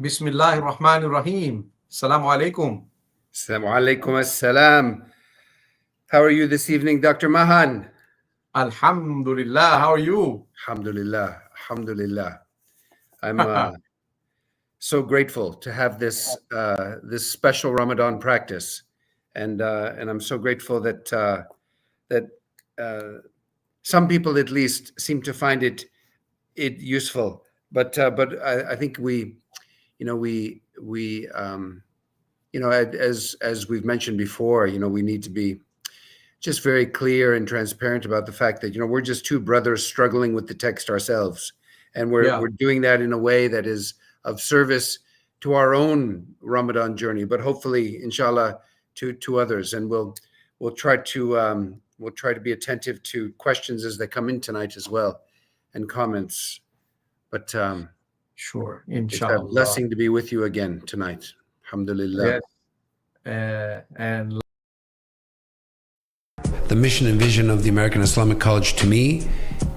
Bismillahir Rahmanir Rahim. Assalamu alaikum. Assalamu alaikum assalam. How are you this evening, Dr. Mahan? Alhamdulillah. How are you? Alhamdulillah. Alhamdulillah. I'm so grateful to have this special Ramadan practice, and I'm so grateful that some people at least seem to find it useful. But I think as we've mentioned before, we need to be just very clear and transparent about the fact that we're just two brothers struggling with the text ourselves, and we're doing that in a way that is of service to our own Ramadan journey, but hopefully, inshallah, to others. And we'll try to be attentive to questions as they come in tonight as well, and comments. But sure, It's inshallah. a blessing to be with you again tonight. Alhamdulillah. Yes. And the mission and vision of the American Islamic College, to me,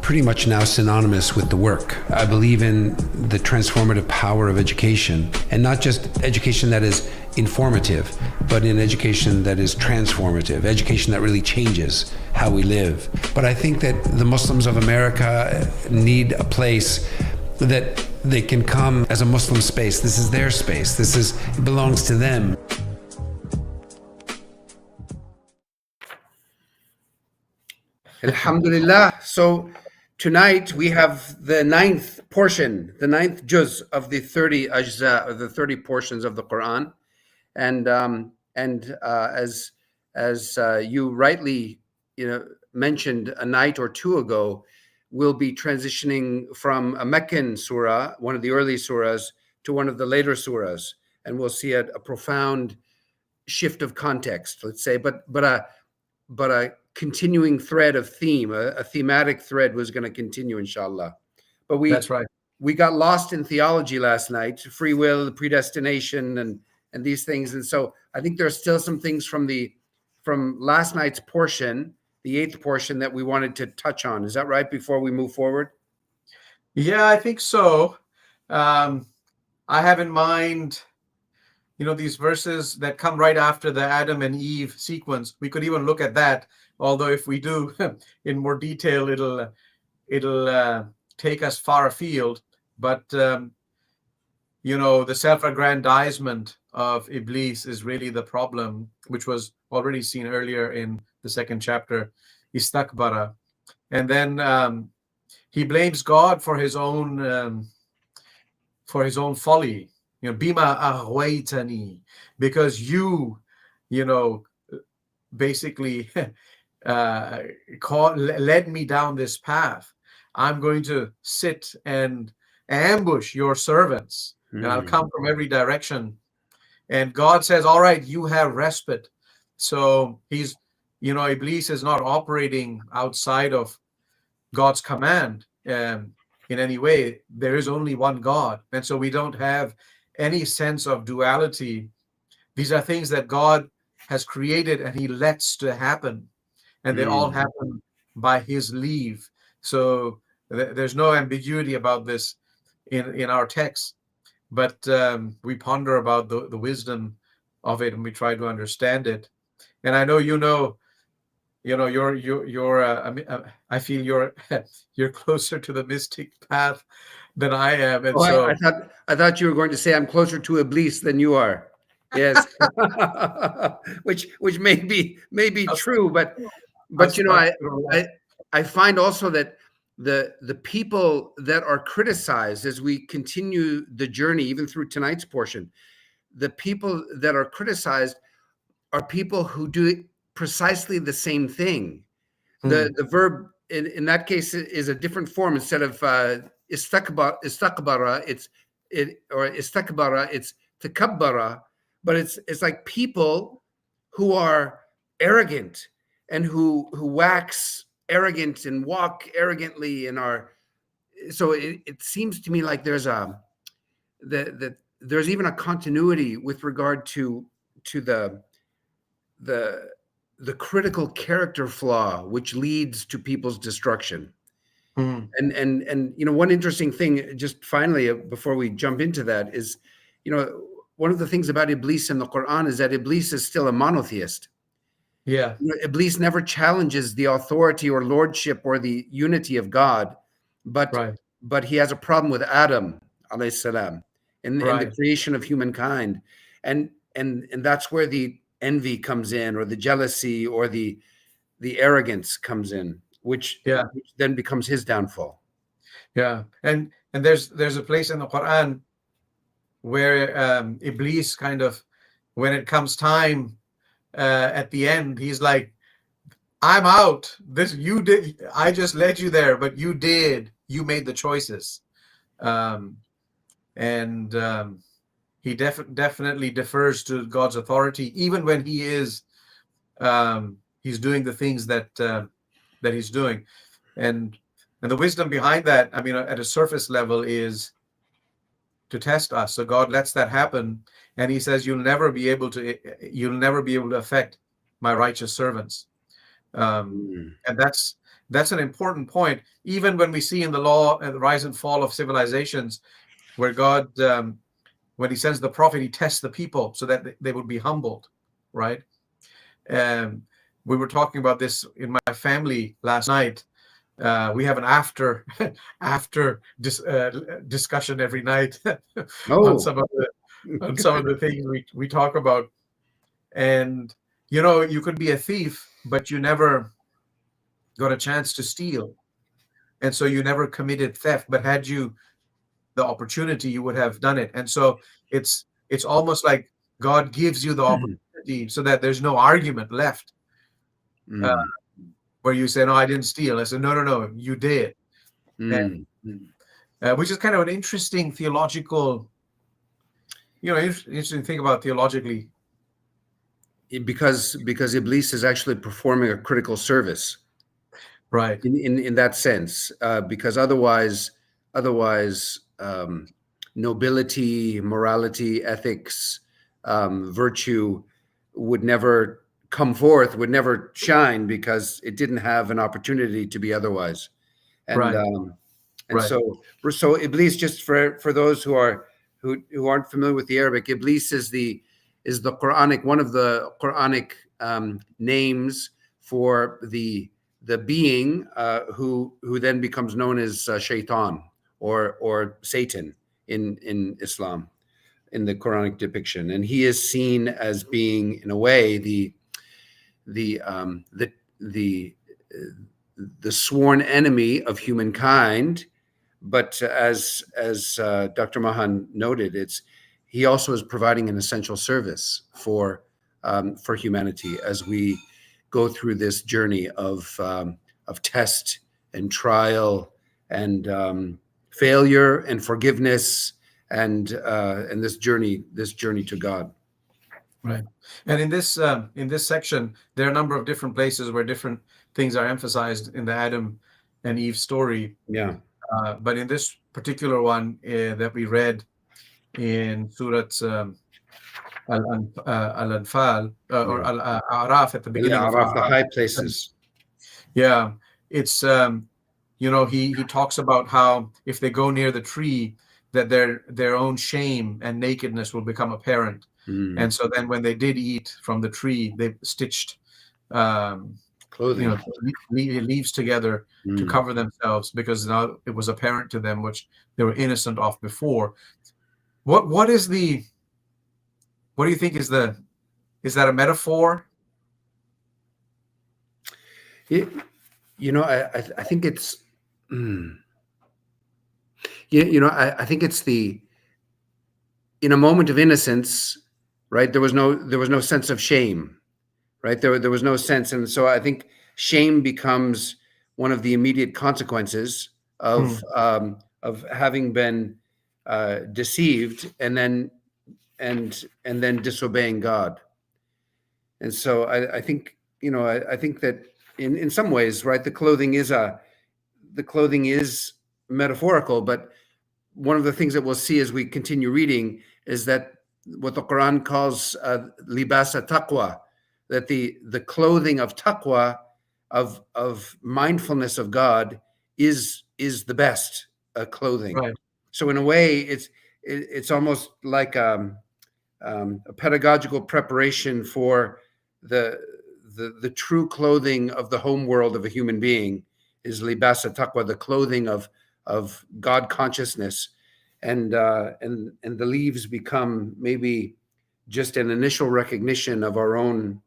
pretty much now synonymous with the work. I believe in the transformative power of education, and not just education that is informative, but in education that is transformative, education that really changes how we live. But I think that the Muslims of America need a place that they can come as a Muslim space. This is their space. It belongs to them. Alhamdulillah. So tonight we have the ninth juz of the 30 ajza, of the 30 portions of the Qur'an. And as you rightly mentioned a night or two ago, we'll be transitioning from a Meccan surah, one of the early surahs, to one of the later surahs, and we'll see a profound shift of context, let's say, but a continuing thread of theme, a thematic thread was going to continue, inshallah. But that's right. We got lost in theology last night, free will, predestination, and these things. And so I think there's still some things from last night's portion, the 8th portion, that we wanted to touch on. Is that right, before we move forward? Yeah, I think so. I have in mind, these verses that come right after the Adam and Eve sequence. We could even look at that, although if we do in more detail, it'll take us far afield. But the self-aggrandizement of Iblis is really the problem, which was already seen earlier in the 2nd chapter, Istakbara. And then he blames God for his own folly. Bima aghwaytani, because you basically led me down this path. I'm going to sit and ambush your servants, and I'll come from every direction. And God says, all right, you have respite. So he's, Iblis is not operating outside of God's command in any way. There is only one God. And so we don't have any sense of duality. These are things that God has created and he lets to happen. And they all happen by his leave. So there's no ambiguity about this in our text. But we ponder about the wisdom of it, and we try to understand it. And I know I feel you're closer to the mystic path than I am. And I thought you were going to say I'm closer to Iblis than you are. Yes, which may be true, but I find also that the people that are criticized as we continue the journey, even through tonight's portion, the people that are criticized are people who do precisely the same thing. The verb in that case is a different form. Instead of istakbara, it's takabbara, but it's like people who are arrogant and who wax arrogant and walk arrogantly and are. So it seems to me like there's even a continuity with regard to the critical character flaw which leads to people's destruction. And one interesting thing, just finally, before we jump into that, is one of the things about Iblis in the Quran is that Iblis is still a monotheist. Yeah. Iblis never challenges the authority or lordship or the unity of God, but Right. he has a problem with Adam alayhi salam and the Right. creation of humankind, and that's where the envy comes in, or the jealousy, or the arrogance comes in, which Yeah. then becomes his downfall. Yeah. And there's a place in the Quran where Iblis kind of, when it comes time at the end, he's like, I'm out. This you did. I just led you there, but you made the choices. And he definitely defers to God's authority, even when he is he's doing the things that he's doing. And the wisdom behind that, I mean, at a surface level, is to test us. So God lets that happen, and he says, you'll never be able to affect my righteous servants. And that's an important point. Even when we see in the law and the rise and fall of civilizations, where God, when he sends the prophet, he tests the people so that they would be humbled, right? We were talking about this in my family last night. We have an after discussion every night on some of the things we talk about. And you could be a thief, but you never got a chance to steal, and so you never committed theft. But had you the opportunity, you would have done it. And so it's almost like God gives you the opportunity so that there's no argument left. Where you say, no, I didn't steal. I said, no, you did. And, which is kind of an interesting theological, interesting thing about theologically. Because Iblis is actually performing a critical service. Right. In that sense, because otherwise, nobility, morality, ethics, virtue would never come forth, would never shine, because it didn't have an opportunity to be otherwise. And right. So Iblis, just for those who aren't familiar with the Arabic, Iblis is the Quranic, one of the Quranic names for the being who then becomes known as Shaitan or Satan in Islam, in the Quranic depiction. And he is seen as being, in a way, the sworn enemy of humankind. But as Dr. Mahan noted, he also is providing an essential service for humanity as we go through this journey of test and trial and failure and forgiveness and this journey to God. Right. And in this section, there are a number of different places where different things are emphasized in the Adam and Eve story. Yeah. But in this particular one that we read in Surah Al-Anfal or Al-A'raf at the beginning of the high places. Yeah, it's he talks about how if they go near the tree, that their own shame and nakedness will become apparent. And so then when they did eat from the tree, they stitched clothing, leaves together to cover themselves, because now it was apparent to them, which they were innocent of before. What do you think is that a metaphor? I think it's I think it's in a moment of innocence, right? There was no sense of shame, right? There was no sense, and so I think shame becomes one of the immediate consequences of having been deceived and then disobeying God. And so I think I think that in some ways, right, the clothing is metaphorical, but one of the things that we'll see as we continue reading is that what the Quran calls libasa taqwa, that the clothing of taqwa, of mindfulness of God, is the best clothing. Right. So in a way, it's almost like a pedagogical preparation for the true clothing of the home world of a human being is libas taqwa, the clothing of God consciousness, and the leaves become maybe just an initial recognition of um, our own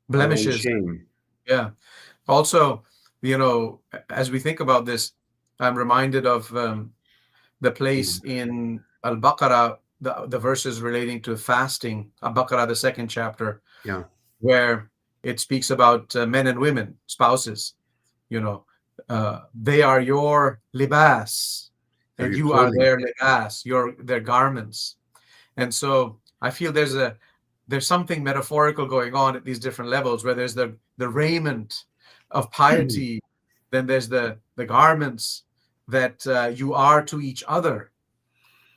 Blemishes. shame. Yeah. Also, as we think about this, I'm reminded of the place in Al-Baqarah, the verses relating to fasting, Al-Baqarah, the second chapter, Yeah, where it speaks about men and women, spouses. They are your libas, they're and your you are clothing. their libas, their garments. And so I feel there's something metaphorical going on at these different levels, where there's the raiment of piety, then there's the garments that you are to each other,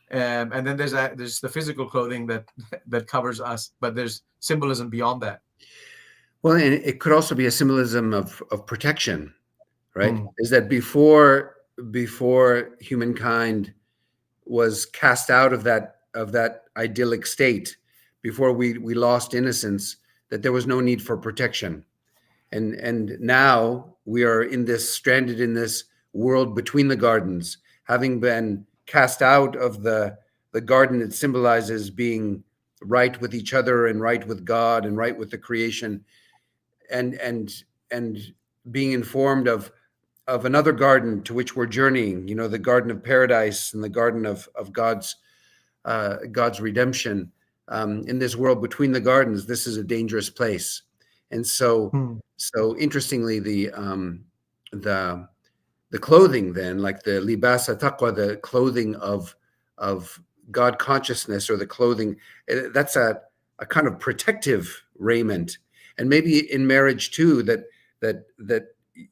and then there's the physical clothing that covers us, but there's symbolism beyond that. Well, and it could also be a symbolism of protection, right? Mm. Is that before humankind was cast out of that idyllic state, before we lost innocence, that there was no need for protection, and now we are stranded in this world between the gardens, having been cast out of the garden that symbolizes being right with each other and right with God and right with the creation, and and being informed of another garden to which we're journeying, the garden of paradise and the garden of God's redemption. In this world between the gardens, this is a dangerous place. And so Mm. interestingly, the clothing then, like the libasa taqwa, the clothing of God consciousness, or the clothing, that's a kind of protective raiment. And maybe in marriage too, that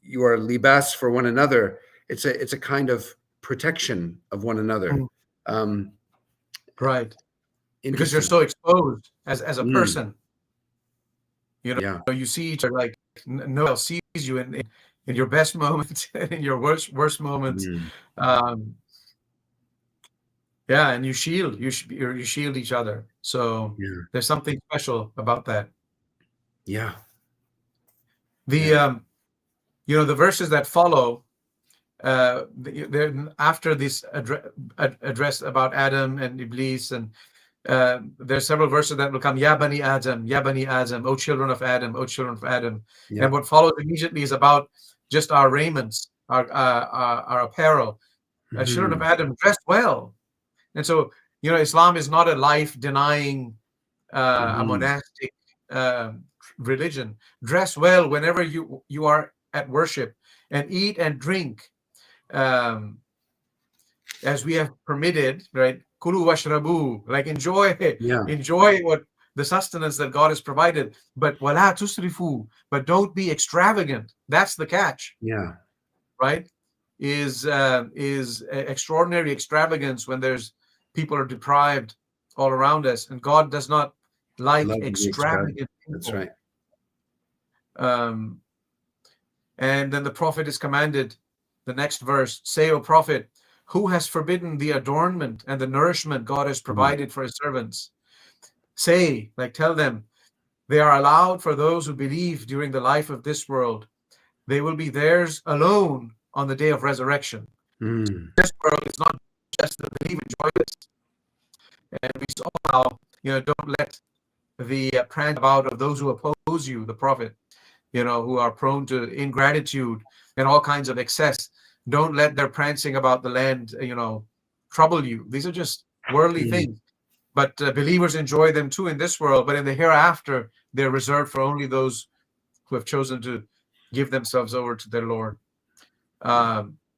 you are libas for one another. It's a kind of protection of one another. Mm. Um, Right. Because you're Interesting. so exposed as a Mm, person. yeah. You see each other, like no one else sees you in your best moments and in your worst moments. Mm, Um, yeah, and you shield each other. So yeah. there's something special about that. Yeah. The Yeah. the verses that follow, after this address about Adam and Iblis, and there's several verses that will come, Ya Bani Adam, Ya Bani Adam, O children of Adam, O children of Adam. Yeah. And what follows immediately is about just our raiments, our apparel. Children of Mhm. Adam, dress well. And so, Islam is not a life-denying, a Mhm. monastic uh, religion. Dress well whenever you are at worship, and eat and drink um, as we have permitted, right? Kulu washrabu, like Yeah. enjoy what the sustenance that God has provided, but wala tusrifu, but don't be extravagant. That's the catch, Yeah. right? Is extraordinary extravagance when there's people are deprived all around us, and God does not like Love to be extravagant. extravagant That's people. right. Um, and then the prophet is commanded, the next verse, say, O prophet, who has forbidden the adornment and the nourishment God has Mhm. provided for his servants? Say, like tell them, they are allowed for those who believe during the life of this world. They will be theirs alone on the day of resurrection. Mm. This world is not just the believe enjoy this. And we saw how, don't let the prance about of those who oppose you, the prophet, who are prone to ingratitude and all kinds of excess. Don't let their prancing about the land, trouble you. These are just worldly Mm. things. But believers enjoy them too in this world, but in the hereafter, they're reserved for only those who have chosen to give themselves over to their Lord.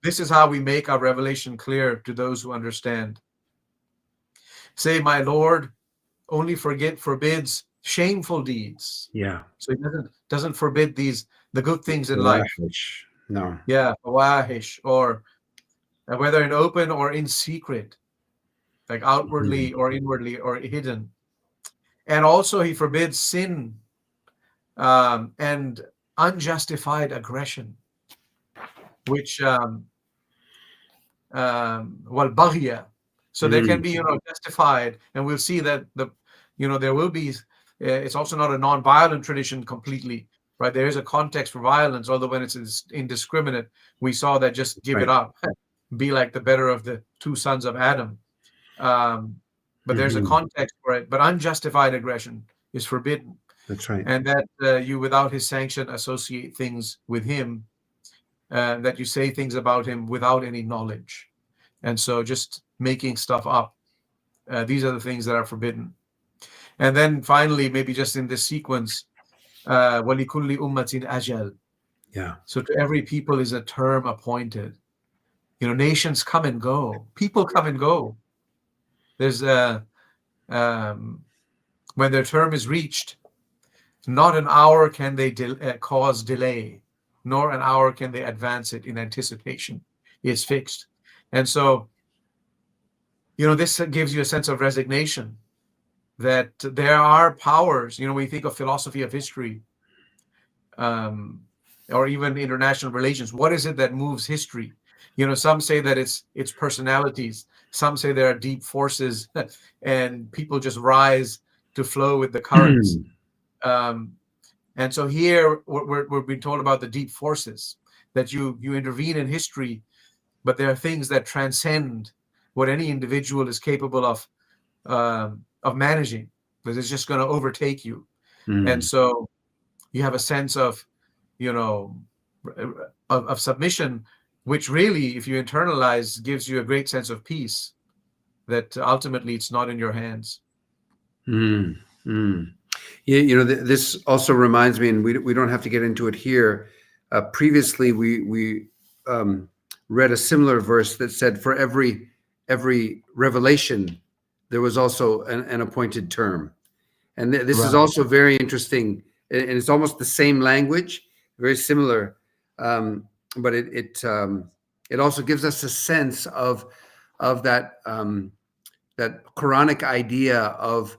This is how we make our revelation clear to those who understand. Say, my Lord only forbids shameful deeds. Yeah. So he doesn't forbid the good things in life. Lavish. No. Yeah, fawahish, or whether in open or in secret, like outwardly Mhm. or inwardly or hidden. And also he forbids sin and unjustified aggression, which wal baghya, So there can be, justified, and we'll see that there will be. It's also not a non-violent tradition completely, right? There is a context for violence, although when it's indiscriminate, we saw that just give it up, be like the better of the two sons of Adam. But there's a context for it. But unjustified aggression is forbidden. That's right. And that you, without his sanction, associate things with him, that you say things about him without any knowledge. And so just making stuff up. These are the things that are forbidden. And then finally, maybe just in this sequence, وَلِكُلِّ أُمَّةٍ أَجَلٍ. Yeah. So to every people is a term appointed. Nations come and go. People come and go. There's when their term is reached, not an hour can they cause delay, nor an hour can they advance it in anticipation. It's fixed. And so, this gives you a sense of resignation that there are powers. When you think of philosophy of history, or even international relations, what is it that moves history? Some say that it's personalities. Some say there are deep forces, and people just rise to flow with the currents. And so here we're being told about the deep forces, that you intervene in history, but there are things that transcend what any individual is capable of managing, because it's just going to overtake you. And so you have a sense of submission, which really, if you internalize, gives you a great sense of peace, that ultimately it's not in your hands. Yeah, this also reminds me, and we don't have to get into it here. Previously, we read a similar verse that said, for every revelation, there was also an appointed term. And this is also very interesting, and it's almost the same language, very similar, but it also gives us a sense of that that Quranic idea of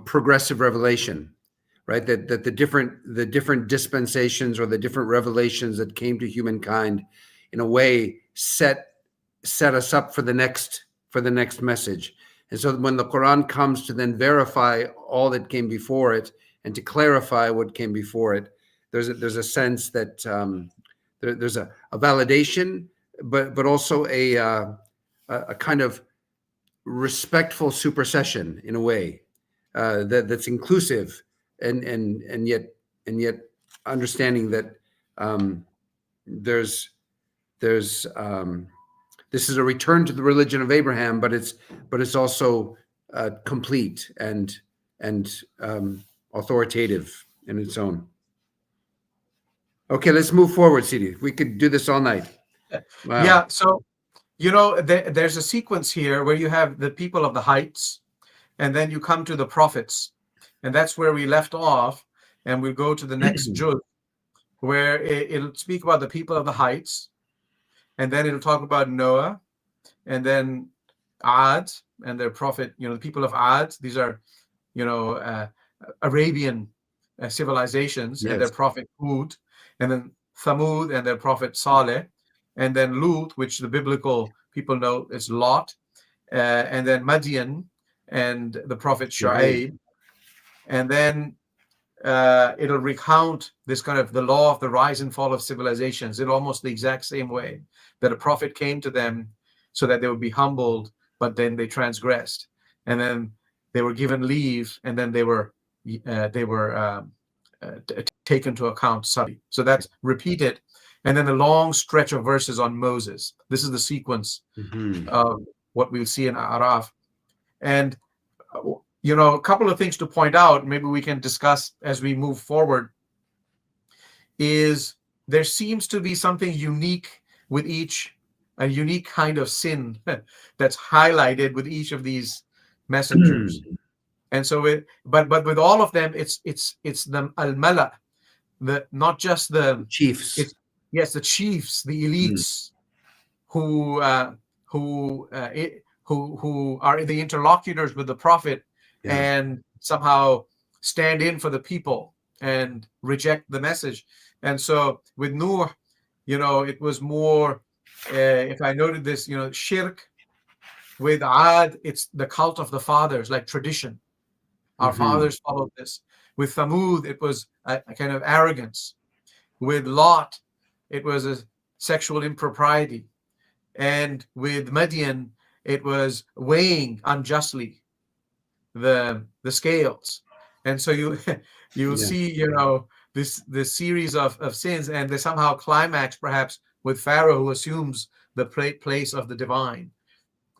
progressive revelation, right? That the different dispensations or the different revelations that came to humankind, in a way, set us up for the next message. And so when the Quran comes to then verify all that came before it and to clarify what came before it, there's a sense that there's a validation, but also a kind of respectful supersession, in a way, that's inclusive, and yet understanding that there's this is a return to the religion of Abraham, but it's also complete and authoritative in its own. Okay, let's move forward, Sidi. We could do this all night. Wow. Yeah. So, there's a sequence here where you have the people of the heights, and then you come to the prophets, and that's where we left off. And we'll go to the next juz, where it'll speak about the people of the heights, and then it'll talk about Noah, and then Ad and their prophet. The people of Ad. These are, Arabian civilizations, and their prophet Hud, and then Thamud and their prophet Saleh, and then Lut, which the biblical people know is Lot, and then Madian and the prophet Shu'aib. And then it'll recount this kind of the law of the rise and fall of civilizations in almost the exact same way, that a prophet came to them so that they would be humbled, but then they transgressed, and then they were given leave, and then they were taken to account suddenly. So that's repeated. And then the long stretch of verses on Moses. This is the sequence of what we'll see in Araf. And, a couple of things to point out, maybe we can discuss as we move forward, is there seems to be something unique with a unique kind of sin that's highlighted with each of these messengers. And so, but with all of them, it's the al-mala, not just the chiefs. Yes, the chiefs, the elites, who are the interlocutors with the prophet, and somehow stand in for the people and reject the message. And so with Nuh, it was more if I noted this, shirk with Ad, it's the cult of the fathers, like tradition. Our fathers followed this. With Thamud, it was a kind of arrogance. With Lot, it was a sexual impropriety. And with Midian, it was weighing unjustly the scales. And so you'll Yeah. see, this series of sins, and they somehow climax perhaps with Pharaoh, who assumes the place of the divine.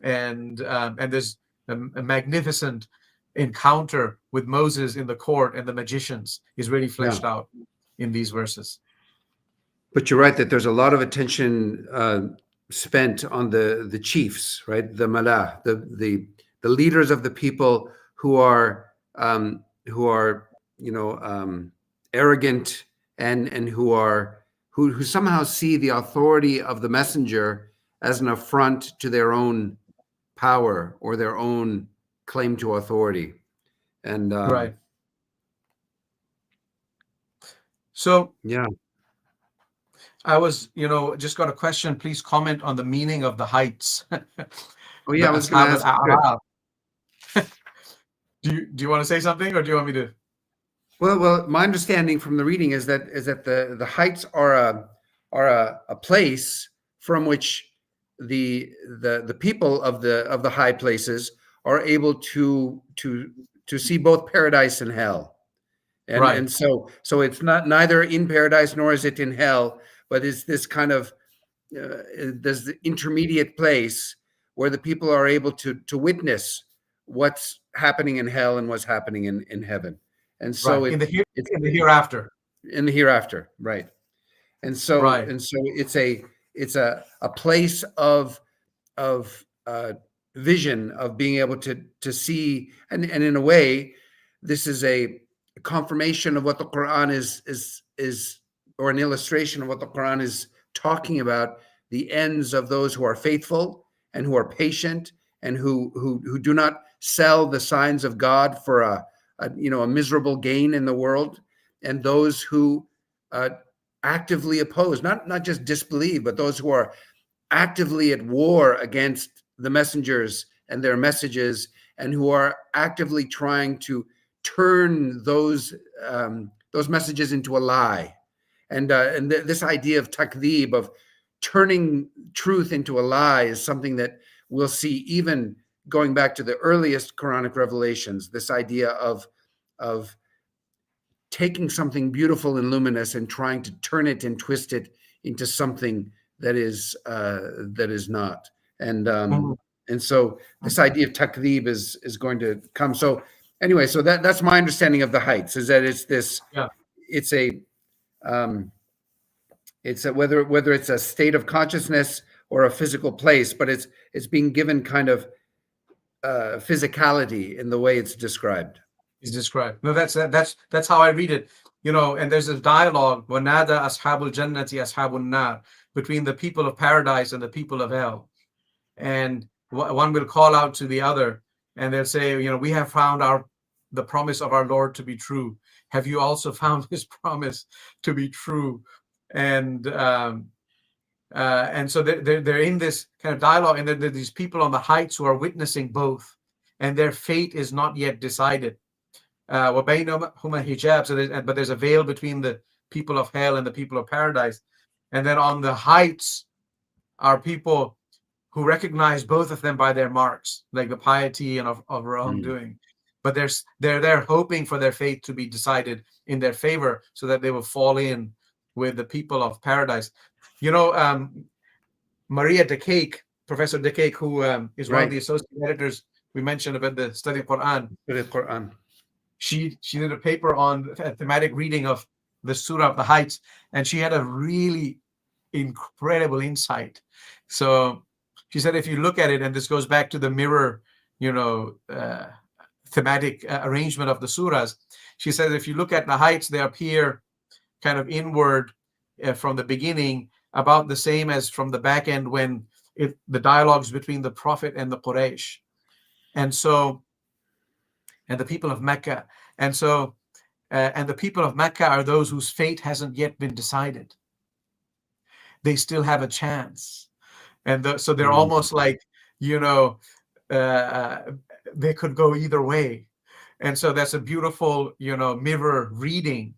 And there's a magnificent encounter with Moses in the court, and the magicians is really fleshed out in these verses. But you're right that there's a lot of attention spent on the chiefs, right? The Malah, the leaders of the people who are arrogant and who somehow see the authority of the messenger as an affront to their own power or their own claim to authority. And right. So yeah. I was, just got a question. Please comment on the meaning of the heights. Oh yeah, I was going to ask. Do you want to say something, or do you want me to? Well, my understanding from the reading is that the heights are a place from which the people of the high places are able to see both paradise and hell. And, right. And so it's neither in paradise nor is it in hell, but it's this kind of there's the intermediate place where the people are able to witness what's happening in hell and what's happening in heaven. And so right. in the hereafter. In the hereafter, right. And so right. it's a place of vision, of being able to see, and in a way, this is a confirmation of what the Qur'an is, or an illustration of what the Qur'an is talking about, the ends of those who are faithful and who are patient and who do not sell the signs of God for a miserable gain in the world, and those who actively oppose, not just disbelieve, but those who are actively at war against the messengers and their messages, and who are actively trying to turn those messages into a lie. And this idea of takdhib, of turning truth into a lie, is something that we'll see even going back to the earliest Quranic revelations. This idea of taking something beautiful and luminous and trying to turn it and twist it into something that is not. And so this idea of takdhib is going to come. So anyway, so that's my understanding of the heights, is that it's this. Yeah. It's a whether it's a state of consciousness or a physical place, but it's being given kind of physicality in the way it's described. Is described. No, that's how I read it. And there's a dialogue, وَنَادَى أَصْحَابُ الْجَنَّةِ أَصْحَابُ النَّارِ, between the people of paradise and the people of hell. And one will call out to the other, and they'll say, we have found the promise of our Lord to be true. Have you also found his promise to be true? And so they're in this kind of dialogue, and there are these people on the heights who are witnessing both, and their fate is not yet decided. Hijab, but there's a veil between the people of hell and the people of paradise. And then on the heights are people who recognize both of them by their marks, like the piety and of wrongdoing. But they're there hoping for their fate to be decided in their favor, so that they will fall in with the people of paradise. Maria de Cake, Professor de Cake, who is one of the associate editors we mentioned about the study of Qur'an. She did a paper on a thematic reading of the Surah of the Heights, and she had a really incredible insight. So she said, if you look at it, and this goes back to the mirror, thematic arrangement of the surahs, she says, if you look at the heights, they appear kind of inward from the beginning, about the same as from the back end when the dialogues between the Prophet and the Quraysh. And the people of Mecca. And the people of Mecca are those whose fate hasn't yet been decided. They still have a chance. and so they're almost like, you know, they could go either way. And so that's a beautiful, you know, mirror reading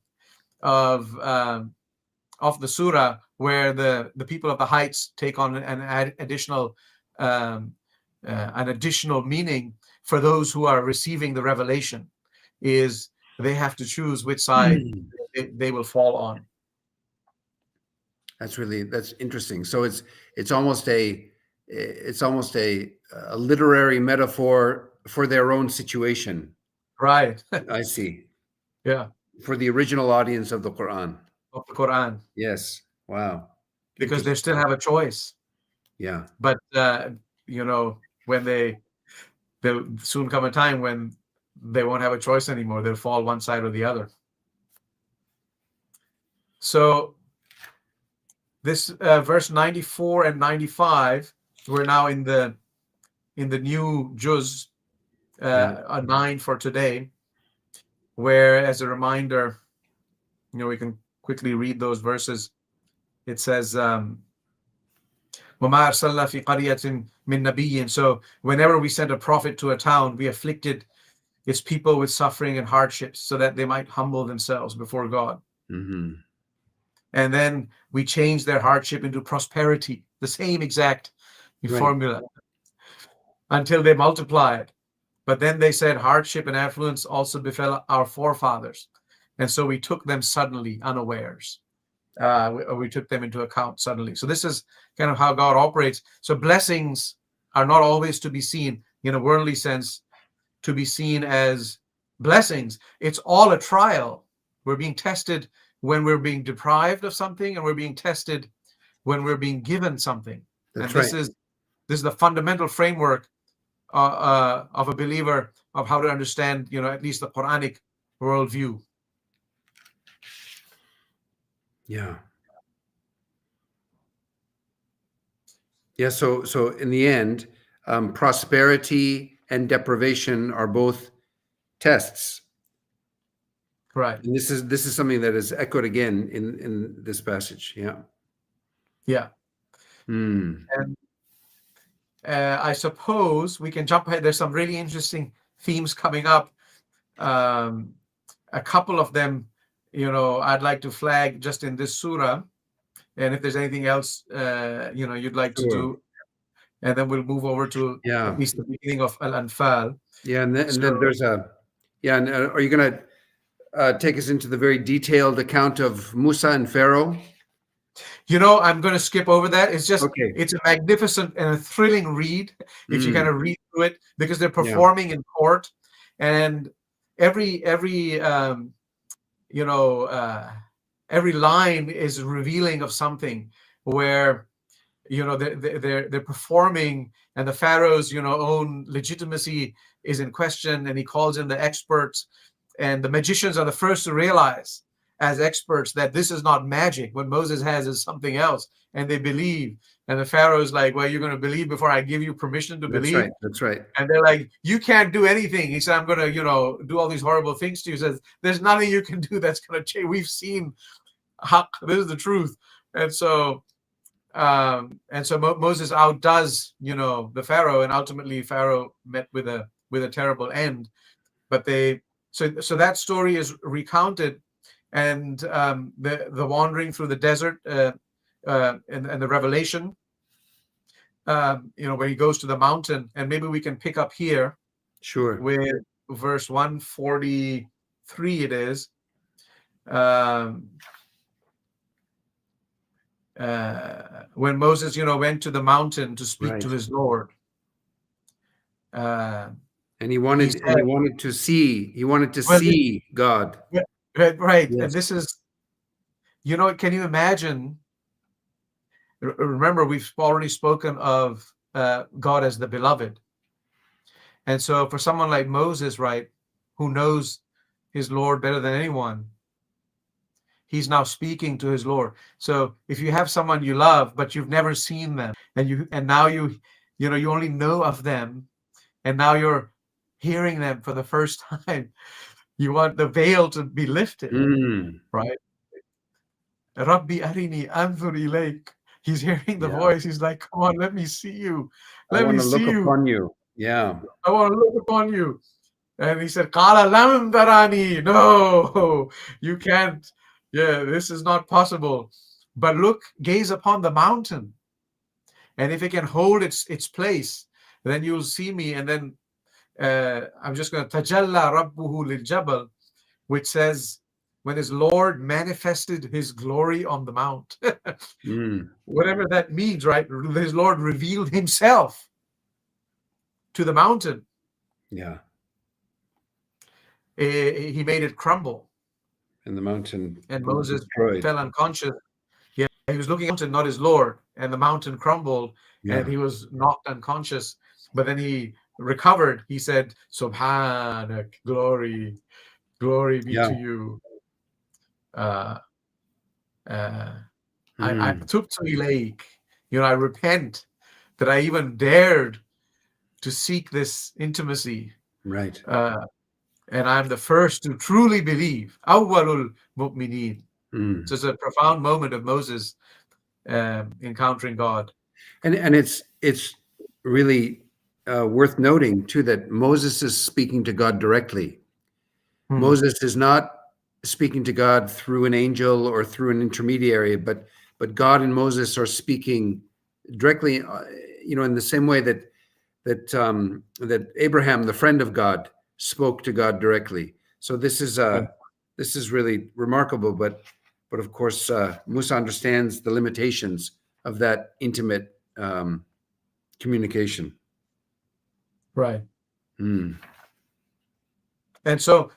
of the surah, where the people of the heights take on an additional meaning for those who are receiving the revelation, is they have to choose which side they will fall on. That's interesting. So it's almost a literary metaphor for their own situation. Right. I see. Yeah. For the original audience of the Quran. Of the Quran. Yes. Wow. Because they still have a choice. Yeah. But you know, when there'll soon come a time when they won't have a choice anymore. They'll fall one side or the other. So this verse 94 and 95, we're now in the new juz, 9 for today, where, as a reminder, you know, we can quickly read those verses. It says, وَمَا أَرْسَلْنَا فِي قَرْيَةٍ مِّن نَبِيٍّ. So whenever we sent a prophet to a town, we afflicted its people with suffering and hardships, so that they might humble themselves before God. Mm-hmm. And then we changed their hardship into prosperity, the same exact formula, until they multiplied. But then they said, hardship and affluence also befell our forefathers, and so we took them suddenly, unawares. We took them into account suddenly. So this is kind of how God operates. So blessings are not always to be seen in a worldly sense, to be seen as blessings. It's all a trial. We're being tested when we're being deprived of something, and we're being tested when we're being given something. That's and right. This is the fundamental framework of a believer, of how to understand, you know, at least the Quranic worldview. Yeah. Yeah. So in the end, prosperity and deprivation are both tests. Right. And this is something that is echoed again in this passage. Yeah. Yeah. Mm. And I suppose we can jump ahead. There's some really interesting themes coming up. A couple of them, you know, I'd like to flag just in this surah. And if there's anything else, you know, you'd like to do, and then we'll move over to at least the beginning of Al-Anfal. Yeah, and then there's a, and are you going to take us into the very detailed account of Musa and Pharaoh? You know, I'm going to skip over that. It's just, it's a magnificent and a thrilling read if you kind of read through it, because they're performing in court, and every you know, every line is revealing of something where, you know, they're performing, and the Pharaoh's, you know, own legitimacy is in question, and he calls in the experts, and the magicians are the first to realize, as experts, that this is not magic. What Moses has is something else, and they believe. And the Pharaoh's like, well, you're going to believe before I give you permission to believe? Right. That's right. And they're like, you can't do anything. He said, I'm going to, you know, do all these horrible things to you. He says, there's nothing you can do that's going to change. We've seen haq. This is the truth. And so Moses outdoes, you know, the Pharaoh, and ultimately Pharaoh met with a terrible end. But so that story is recounted, and the wandering through the desert, and the revelation, you know, where he goes to the mountain, and maybe we can pick up here. Sure. With verse 143, it is. When Moses, you know, went to the mountain to speak to his Lord, and he wanted to see God. Right. Yes. And this is, you know, can you imagine? Remember, we've already spoken of God as the beloved. And so for someone like Moses, right, who knows his Lord better than anyone, he's now speaking to his Lord. So if you have someone you love, but you've never seen them, and now you know, you only know of them, and now you're hearing them for the first time, you want the veil to be lifted, right? Rabbi arini anzur ilayk. He's hearing the Yeah. voice. He's like, come on, let me see you. I Let want me to look see you. upon you. Yeah. I want to look upon you. And he said, Qala lam tarani. No, you can't. Yeah, this is not possible. But look, gaze upon the mountain. And if it can hold its place, then you'll see me. And then I'm just going to tajalla rabbuhu lil jabal, which says, when his Lord manifested his glory on the mount. Whatever that means, right? His Lord revealed himself to the mountain. Yeah. He made it crumble. And the mountain And was Moses destroyed. fell unconscious. Yeah, he was looking at the mountain, not his Lord, and the mountain crumbled, and he was knocked unconscious. But then he recovered. He said, Subhanak, glory be to you. I took to Lake. I repent that I even dared to seek this intimacy. Right. And I'm the first to truly believe. Awwalul mu'mineen. So it's a profound moment of Moses encountering God. And it's really worth noting too that Moses is speaking to God directly. Moses is not speaking to God through an angel or through an intermediary, but God and Moses are speaking directly. In the same way that Abraham, the friend of God, spoke to God directly. So this is really remarkable. But of course, Musa understands the limitations of that intimate communication. Right. And so,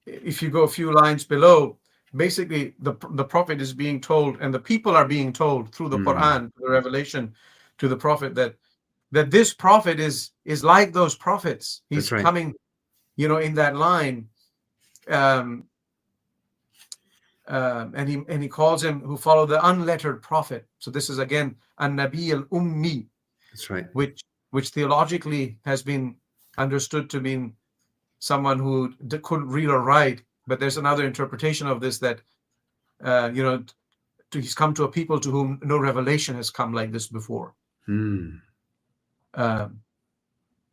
if you go a few lines below, basically the prophet is being told, and the people are being told through the Qur'an, the revelation to the prophet, that this prophet is like those prophets. He's coming, in that line. And he calls him who follow the unlettered prophet. So this is again an-nabi al-ummi. That's right. Which theologically has been understood to mean someone who couldn't read or write. But there's another interpretation of this that he's come to a people to whom no revelation has come like this before.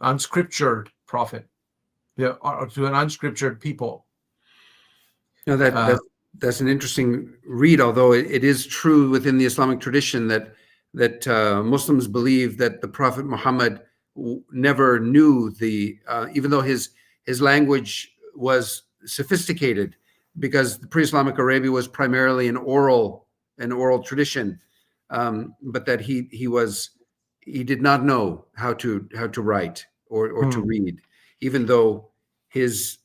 Unscriptured prophet, or to an unscriptured people. That's an interesting read, although it is true within the Islamic tradition that Muslims believe that the Prophet Muhammad never knew even though his language was sophisticated, because the pre-Islamic Arabia was primarily an oral tradition, but that he did not know how to write or to read, even though his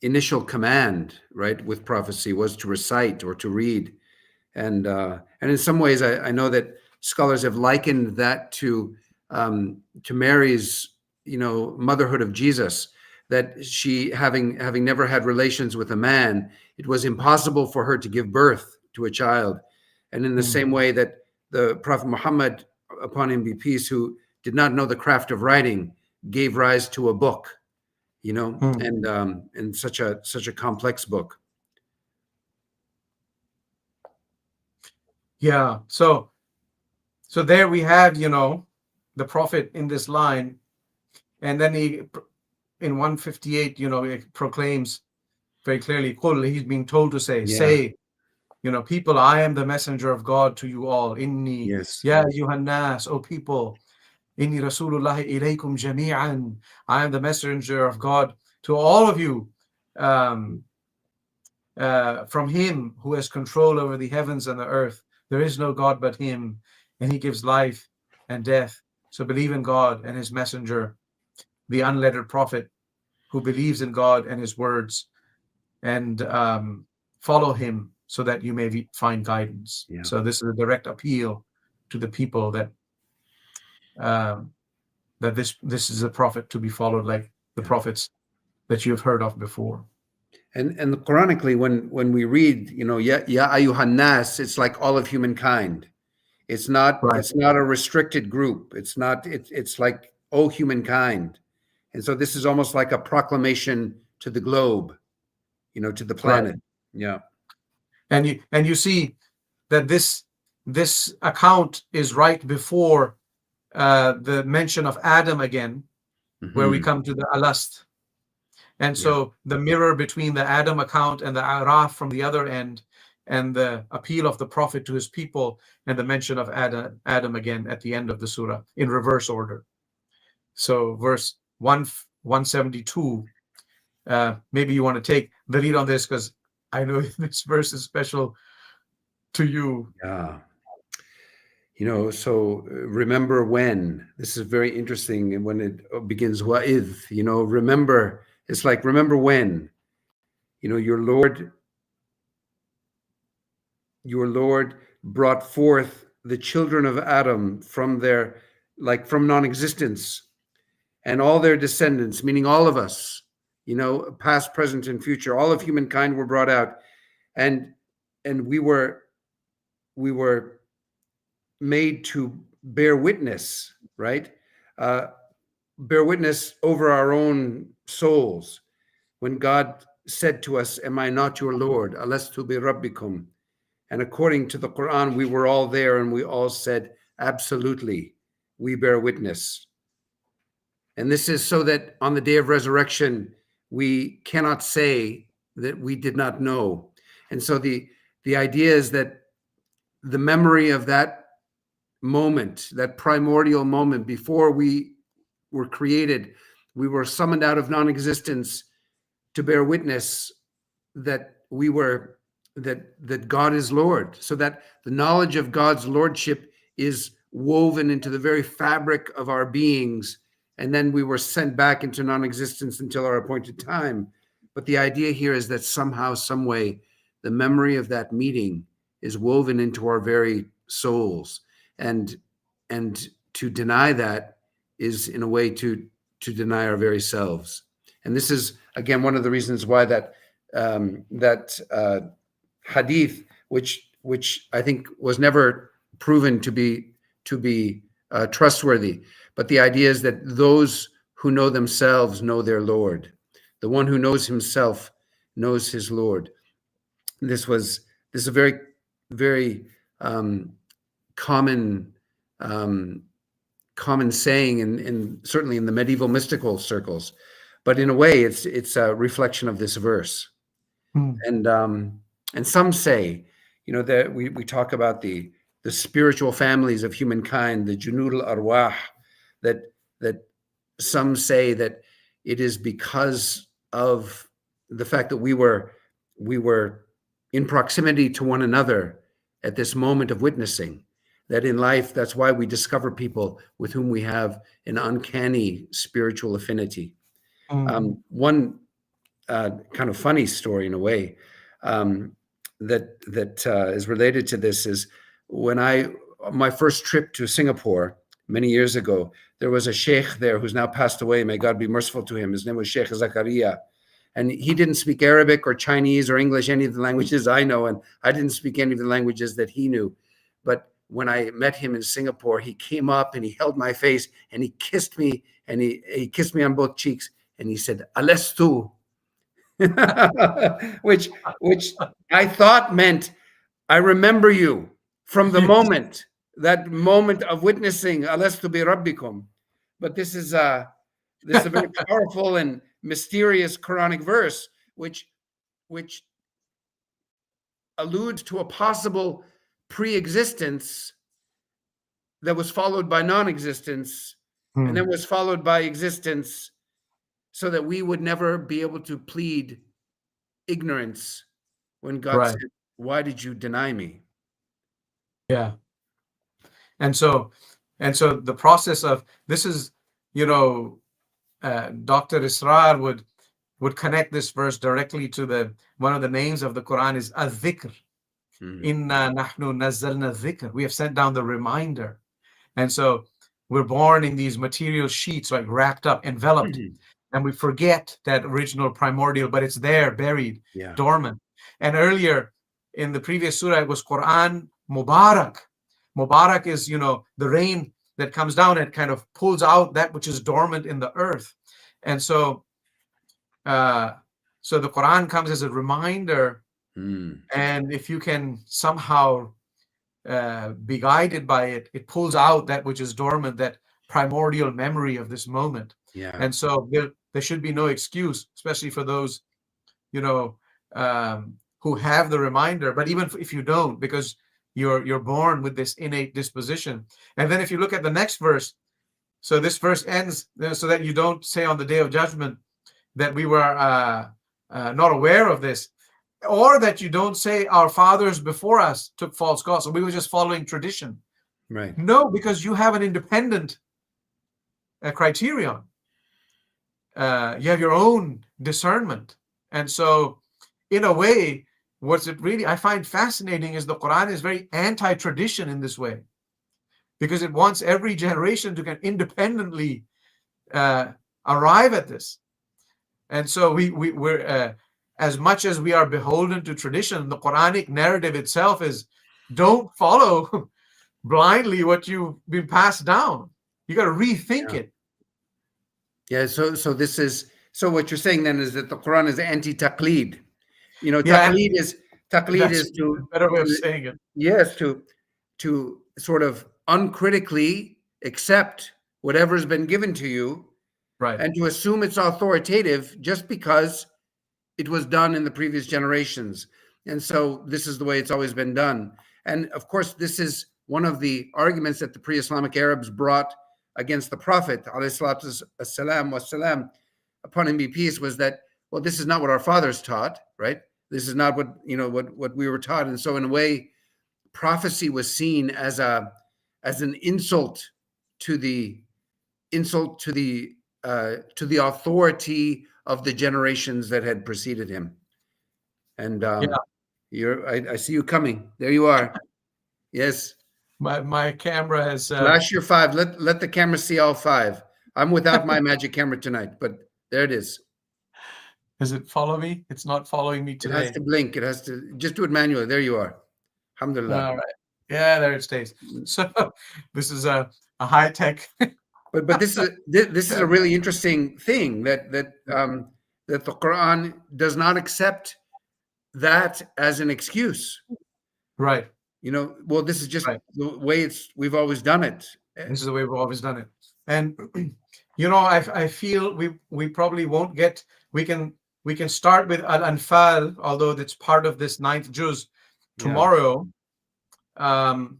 initial command, right, with prophecy was to recite or to read. And in some ways, I know that scholars have likened that to Mary's, motherhood of Jesus, that she having never had relations with a man, it was impossible for her to give birth to a child. And in the same way that the Prophet Muhammad, upon him be peace, who did not know the craft of writing, gave rise to a book, and such a complex book. Yeah. So there we have, the prophet in this line, and then he, in 158, it proclaims very clearly, Qul, he's being told to say, people, I am the messenger of God to you all. Inni, ya ayyuhan nas, O people, inni rasulullahi ilaykum jami'an. I am the messenger of God to all of you, from him who has control over the heavens and the earth. There is no God but him, and he gives life and death. So believe in God and his messenger, the unlettered prophet who believes in God and his words, and follow him so that you may find guidance. Yeah. So this is a direct appeal to the people that this is a prophet to be followed, like the prophets that you have heard of before. And Quranically, when we read, ya ayyuhan nas, it's like all of humankind. It's not a restricted group. It's like, oh, humankind. And so this is almost like a proclamation to the globe, to the planet. Yeah. And you see that this account is right before the mention of Adam again, where we come to the alast. And so the mirror between the Adam account and the Araf from the other end, and the appeal of the Prophet to his people, and the mention of Adam again at the end of the surah in reverse order. So verse 172, maybe you want to take the lead on this, because I know this verse is special to you. Yeah. So remember when. This is very interesting. And when it begins, wa'idh, remember, it's like, remember when, your Lord brought forth the children of Adam from from non-existence, and all their descendants, meaning all of us, past, present, and future, all of humankind were brought out. And we were made to bear witness, right? Bear witness over our own souls. When God said to us, "Am I not your Lord? Alastu bi rabbikum?" And according to the Qur'an, we were all there, and we all said, "Absolutely, we bear witness." And this is so that on the day of resurrection, we cannot say that we did not know. And so the idea is that the memory of that moment, that primordial moment before we were created, we were summoned out of non-existence to bear witness that that God is Lord, so that the knowledge of God's lordship is woven into the very fabric of our beings. And then we were sent back into non-existence until our appointed time. But the idea here is that somehow, some way, the memory of that meeting is woven into our very souls. And to deny that is, in a way, to deny our very selves. And this is, again, one of the reasons why that hadith, which I think was never proven to be trustworthy, but the idea is that those who know themselves know their Lord. The one who knows himself knows his Lord. This is a very, very common saying in certainly in the medieval mystical circles, but in a way it's a reflection of this verse. And some say, that we talk about the spiritual families of humankind, the junud al-arwah, that some say that it is because of the fact that we were in proximity to one another at this moment of witnessing, that in life, that's why we discover people with whom we have an uncanny spiritual affinity. One kind of funny story, in a way, that is related to this is when my first trip to Singapore many years ago, there was a sheikh there who's now passed away. May God be merciful to him. His name was Sheikh Zakaria. And he didn't speak Arabic or Chinese or English, any of the languages I know. And I didn't speak any of the languages that he knew. But when I met him in Singapore, he came up and he held my face and he kissed me, and he kissed me on both cheeks. And he said, "Alastu," which I thought meant, "I remember you from the that moment of witnessing, alastu bi rabbikum." But this is a very powerful and mysterious Quranic verse, which alludes to a possible pre-existence that was followed by non-existence, and then was followed by existence, so that we would never be able to plead ignorance when God said, "Why did you deny me?" Yeah. And so the process of this is, Dr. Israr would connect this verse directly to one of the names of the Quran is Al-Dhikr. Inna nahnu nazzalna dhikr. We have sent down the reminder. And so we're born in these material sheets, like wrapped up, enveloped, and we forget that original primordial, but it's there, buried, dormant. And earlier in the previous surah, it was Quran Mubarak. Mubarak is, the rain that comes down and kind of pulls out that which is dormant in the earth. And so the Quran comes as a reminder And if you can somehow be guided by it, it pulls out that which is dormant, that primordial memory of this moment. Yeah. And so there should be no excuse, especially for those, who have the reminder. But even if you don't, because you're born with this innate disposition. And then if you look at the next verse, so this verse ends so that you don't say on the day of judgment that we were not aware of this, or that you don't say our fathers before us took false gods, so we were just following tradition. Right. No, because you have an independent criterion. You have your own discernment. And so, in a way, what's it really I find fascinating is the Quran is very anti-tradition in this way, because it wants every generation to can independently arrive at this. And so we're as much as we are beholden to tradition, the Quranic narrative itself is don't follow blindly what you've been passed down. You got to rethink it. Yeah. So what you're saying then is that the Quran is anti-taqleed. Yeah, taqleed is to a better way of saying it. Yes, to sort of uncritically accept whatever's been given to you, Right. and to assume it's authoritative just because it was done in the previous generations. And so this is the way it's always been done. And of course, this is one of the arguments that the pre-Islamic Arabs brought against the Prophet, ﷺ, upon him be peace, was that, well, this is not what our fathers taught, right? This is not what we were taught. And so in a way, prophecy was seen as an insult to the authority of the generations that had preceded him. And I see you coming. There you are. Yes. My camera has Flash your 5. Let the camera see all 5. I'm without my magic camera tonight, but there it is. Does it follow me? It's not following me today. It has to blink. It has to just do it manually. There you are. Alhamdulillah. All right. Yeah, there it stays. So this is a high tech. But this is a really interesting thing that the Quran does not accept that as an excuse. Right. Well, this is just the way we've always done it. This is the way we've always done it. And I feel we probably won't get. We can start with Al-Anfal, although that's part of this 9th juz tomorrow. And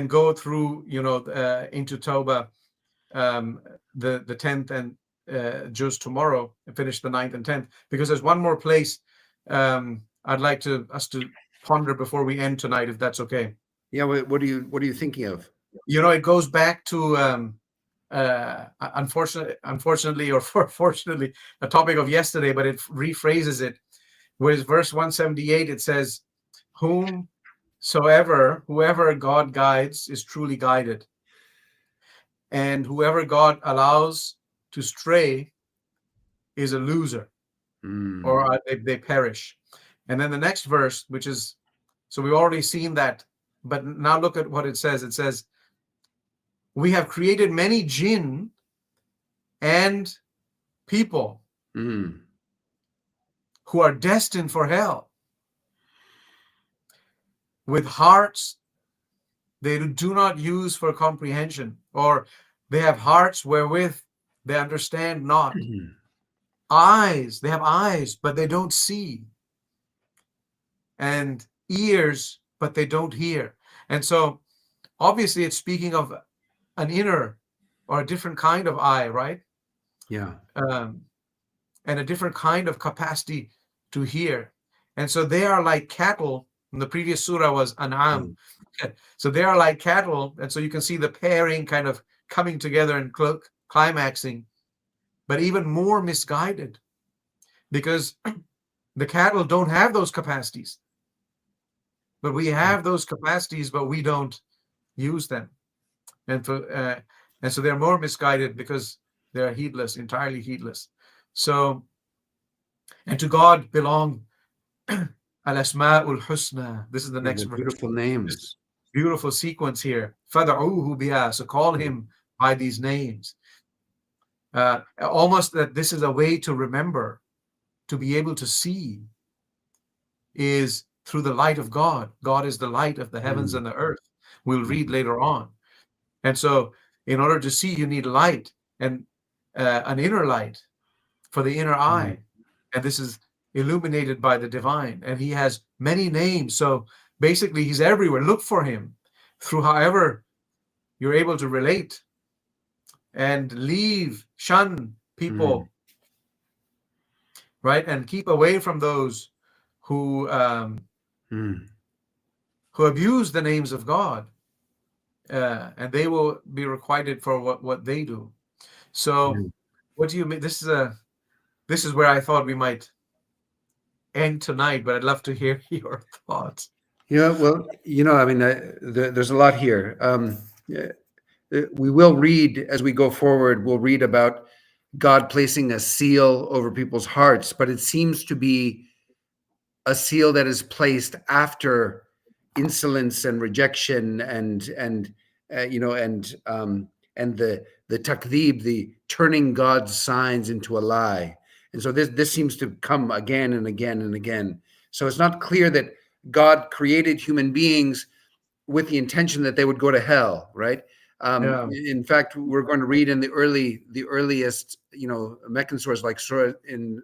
go through, into Tawbah, the 10th and juz tomorrow, and finish the 9th and 10th, because there's one more place I'd like us to ponder before we end tonight, if that's okay. Yeah. What are you thinking of? It goes back to unfortunately or fortunately a topic of yesterday, but it rephrases it. Whereas verse 178, it says, whoever God guides is truly guided, and whoever God allows to stray is a loser, or they perish. And then the next verse, which is, so we've already seen that, but now look at what it says. It says, we have created many jinn and people who are destined for hell, with hearts they do not use for comprehension, or they have hearts wherewith they understand not. Eyes, they have eyes, but they don't see. And ears, but they don't hear. And so obviously it's speaking of an inner or a different kind of eye, right? Yeah. And a different kind of capacity to hear. And so they are like cattle. And the previous surah was An'am. So they are like cattle. And so you can see the pairing kind of coming together and climaxing, but even more misguided, because the cattle don't have those capacities. But we have those capacities, but we don't use them. And so they're more misguided because they're heedless, entirely heedless. So, and to God belong Al-Asma'ul Husna. This is the next verse. Beautiful names. Beautiful sequence here. Fad'uhu biha. So call him by these names. Almost that this is a way to remember, to be able to see, is through the light of God. God is the light of the heavens and the earth. We'll read later on. And so in order to see, you need light, and an inner light for the inner eye. And this is illuminated by the divine. And he has many names. So basically, he's everywhere. Look for him through however you're able to relate, and shun people, right? And keep away from those who abuse the names of God. And they will be requited for what they do. So what do you mean? This is where I thought we might end tonight, but I'd love to hear your thoughts. Well, I mean, there's a lot here. We will read as we go forward. We'll read about God placing a seal over people's hearts, but it seems to be a seal that is placed after insolence and rejection and the takdib, the turning God's signs into a lie. And so this seems to come again and again and again. So it's not clear that God created human beings with the intention that they would go to hell, right? In fact, we're going to read in the earliest, Meccan source, like Surah in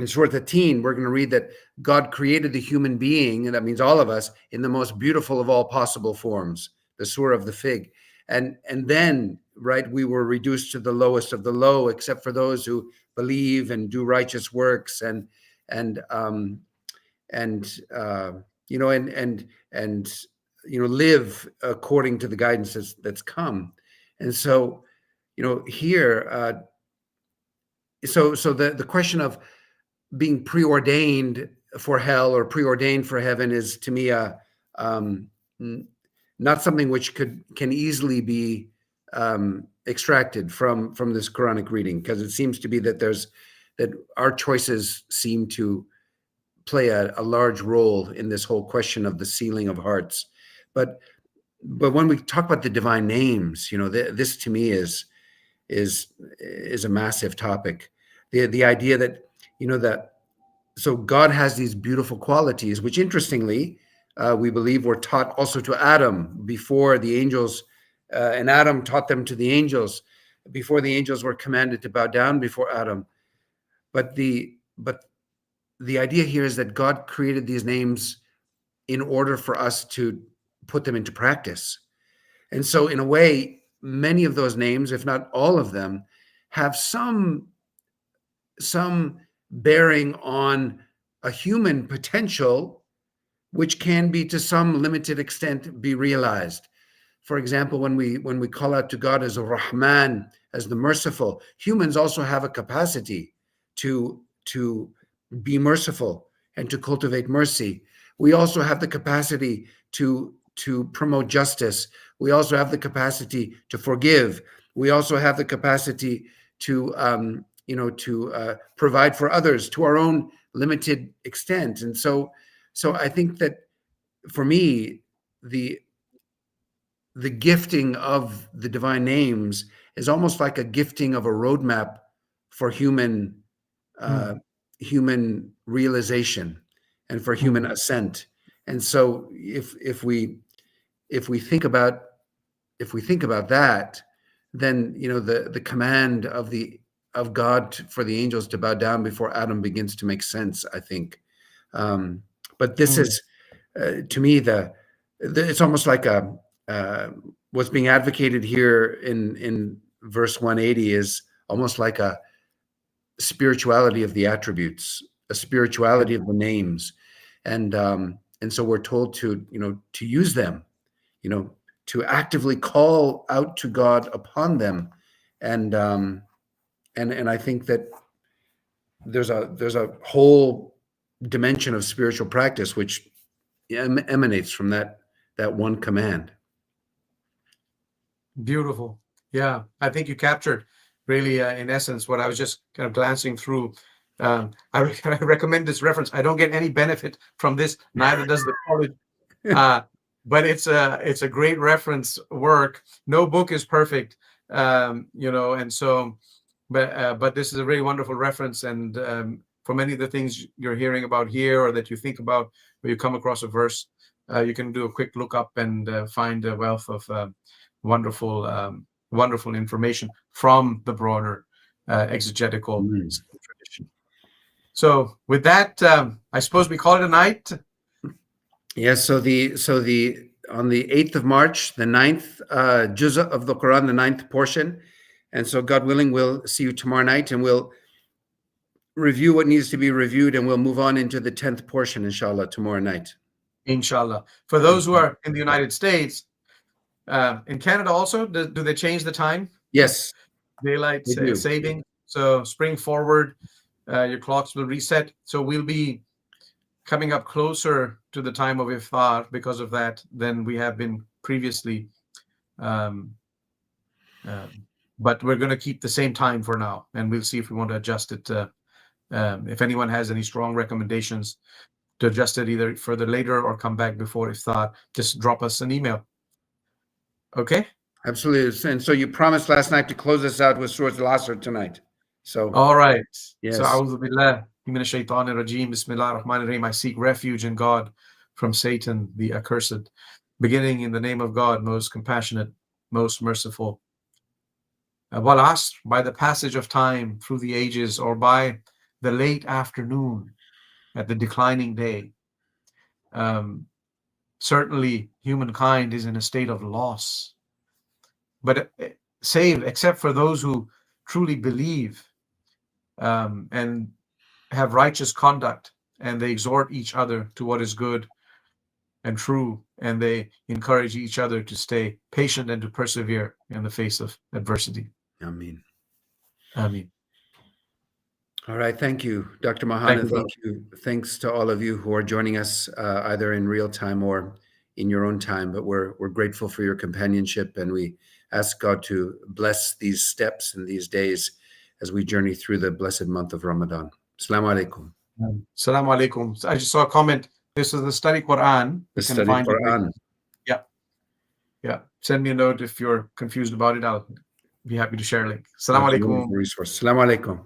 Surah 13, we're going to read that God created the human being, and that means all of us, in the most beautiful of all possible forms, the Surah of the fig. And then, right, we were reduced to the lowest of the low, except for those who believe and do righteous works and live according to the guidance that's come. And so, here, so the question of being preordained for hell or preordained for heaven is, to me, not something which can easily be extracted from this Quranic reading, because it seems to be that our choices seem to play a large role in this whole question of the sealing of hearts. But when we talk about the divine names, this to me is a massive topic. The idea that so God has these beautiful qualities, which interestingly, we believe were taught also to Adam before the angels, and Adam taught them to the angels before the angels were commanded to bow down before Adam. But the idea here is that God created these names in order for us to put them into practice. And so in a way, many of those names, if not all of them, have some bearing on a human potential, which can be to some limited extent be realized. For example, when we call out to God as a Rahman, as the merciful, humans also have a capacity to be merciful and to cultivate mercy. We also have the capacity to promote justice. We also have the capacity to forgive. We also have the capacity to provide for others to our own limited extent. And so I think that for me, the gifting of the divine names is almost like a gifting of a roadmap for human realization and for human ascent. And so if we think about that, then the command of God for the angels to bow down before Adam begins to make sense, I think. But this is, to me, it's almost like what's being advocated here in verse 180 is almost like a spirituality of the attributes, a spirituality of the names, and so we're told to use them, to actively call out to God upon them, and I think that there's a whole dimension of spiritual practice which emanates from that one command. Beautiful. Yeah, I think you captured really, in essence, what I was just kind of glancing through. I recommend this reference. I don't get any benefit from this, neither does the college. But it's a great reference work. No book is perfect, and so, but this is a really wonderful reference, and for many of the things you're hearing about here or that you think about when you come across a verse. You can do a quick look up and find a wealth of wonderful information from the broader exegetical tradition. So with that, I suppose we call it a night. Yes. So on the 8th of March, the 9th juz of the Quran, the 9th portion. And so God willing, we'll see you tomorrow night, and we'll review what needs to be reviewed, and we'll move on into the 10th portion, inshallah, tomorrow night. Inshallah. For those who are in the United States, in Canada also, do they change the time? Yes. Daylight saving. So spring forward, your clocks will reset. So we'll be coming up closer to the time of iftar because of that than we have been previously. But we're going to keep the same time for now, and we'll see if we want to adjust it. If anyone has any strong recommendations to adjust it either further later or come back before iftar, just drop us an email. Okay? Absolutely. And so you promised last night to close us out with Surah Al-Asr tonight. So all right. Yes. So A'udhu Billah Minash Shaitanir Rajim. Bismillah ar-Rahman ar-Rahim. I seek refuge in God from Satan, the accursed. Beginning in the name of God, most compassionate, most merciful. Wal Asr, by the passage of time through the ages, or by the late afternoon at the declining day. Certainly humankind is in a state of loss, but save except for those who truly believe and have righteous conduct, and they exhort each other to what is good and true, and they encourage each other to stay patient and to persevere in the face of adversity. Ameen. Ameen. All right. Thank you, Dr. Mahana. Thank you. Thanks to all of you who are joining us either in real time or in your own time. But we're grateful for your companionship, and we ask God to bless these steps and these days as we journey through the blessed month of Ramadan. Assalamu alaikum. Assalamu alaikum. I just saw a comment. This is the study Qur'an. The study Qur'an. Yeah. Send me a note if you're confused about it. I'll be happy to share a link. Assalamu alaikum. Assalamu alaikum.